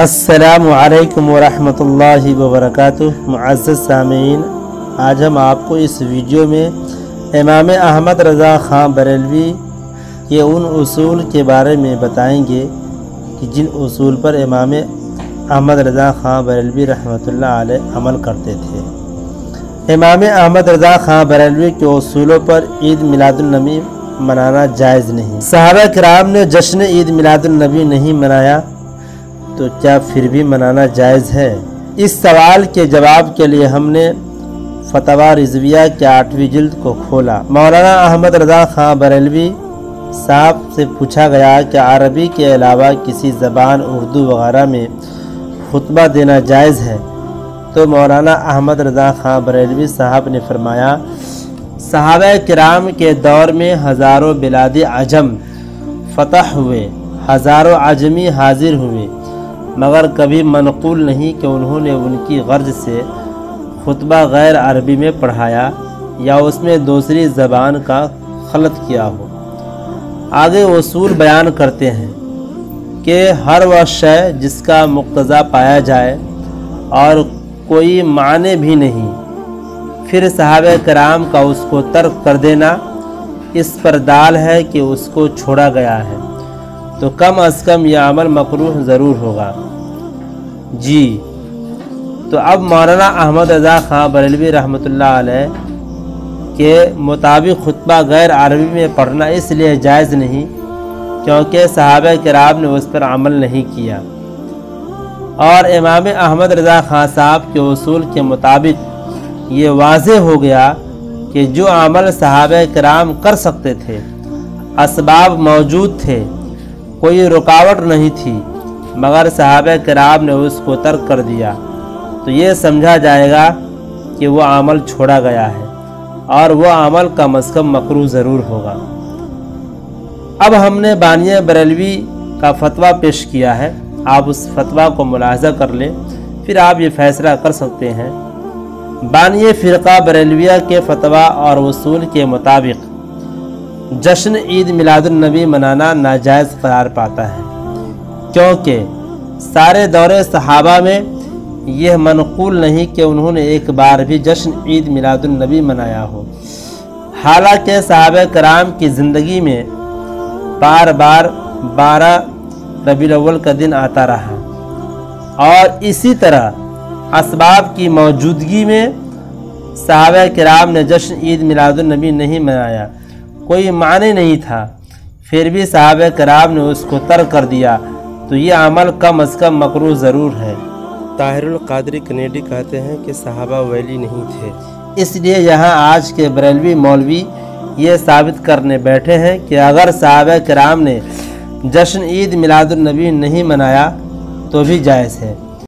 السلام علیکم ورحمۃ اللہ وبرکاتہ۔ معزز سامعین، آج ہم آپ کو اس ویڈیو میں امام احمد رضا خان بریلوی کے ان اصول کے بارے میں بتائیں گے کہ جن اصول پر امام احمد رضا خان بریلوی رحمۃ اللہ علیہ عمل کرتے تھے۔ امام احمد رضا خان بریلوی کے اصولوں پر عید میلاد النبی منانا جائز نہیں۔ صحابہ کرام نے جشن عید میلاد النبی نہیں منایا تو کیا پھر بھی منانا جائز ہے؟ اس سوال کے جواب کے لیے ہم نے فتویٰ رضویہ کے 8ویں جلد کو کھولا۔ مولانا احمد رضا خان بریلوی صاحب سے پوچھا گیا کہ عربی کے علاوہ کسی زبان اردو وغیرہ میں خطبہ دینا جائز ہے؟ تو مولانا احمد رضا خان بریلوی صاحب نے فرمایا، صحابہ کرام کے دور میں ہزاروں بلاد عجم فتح ہوئے، ہزاروں عجمی حاضر ہوئے، مگر کبھی منقول نہیں کہ انہوں نے ان کی غرض سے خطبہ غیر عربی میں پڑھایا یا اس میں دوسری زبان کا خلط کیا ہو۔ آگے اصول بیان کرتے ہیں کہ ہر وہ شے جس کا مقتضا پایا جائے اور کوئی معنی بھی نہیں، پھر صحابہ کرام کا اس کو ترک کر دینا اس پر دال ہے کہ اس کو چھوڑا گیا ہے، تو کم از کم یہ عمل مکروہ ضرور ہوگا۔ جی تو اب مولانا احمد رضا خان بریلوی رحمۃ اللہ علیہ کے مطابق خطبہ غیر عربی میں پڑھنا اس لیے جائز نہیں کیونکہ صحابہ کرام نے اس پر عمل نہیں کیا، اور امام احمد رضا خان صاحب کے اصول کے مطابق یہ واضح ہو گیا کہ جو عمل صحابہ کرام کر سکتے تھے، اسباب موجود تھے، کوئی رکاوٹ نہیں تھی، مگر صحابہ کرام نے اس کو ترک کر دیا، تو یہ سمجھا جائے گا کہ وہ عمل چھوڑا گیا ہے اور وہ عمل کم از کم مکروہ ضرور ہوگا۔ اب ہم نے بانی بریلوی کا فتویٰ پیش کیا ہے، آپ اس فتویٰ کو ملاحظہ کر لیں، پھر آپ یہ فیصلہ کر سکتے ہیں۔ بانی فرقہ بریلویہ کے فتویٰ اور اصول کے مطابق جشن عید میلاد النبی منانا ناجائز قرار پاتا ہے، کیونکہ سارے دور صحابہ میں یہ منقول نہیں کہ انہوں نے ایک بار بھی جشن عید میلاد النبی منایا ہو، حالانکہ صحابہ کرام کی زندگی میں بار بار 12 ربیع الاول کا دن آتا رہا، اور اسی طرح اسباب کی موجودگی میں صحابہ کرام نے جشن عید میلاد النبی نہیں منایا، کوئی معنی نہیں تھا، پھر بھی صحابہ کرام نے اس کو ترک کر دیا، تو یہ عمل کم از کم مکروہ ضرور ہے۔ طاہر القادری کنیڈی کہتے ہیں کہ صحابہ ولی نہیں تھے، اس لیے یہاں آج کے بریلوی مولوی یہ ثابت کرنے بیٹھے ہیں کہ اگر صحابہ کرام نے جشن عید میلاد النبی نہیں منایا تو بھی جائز ہے۔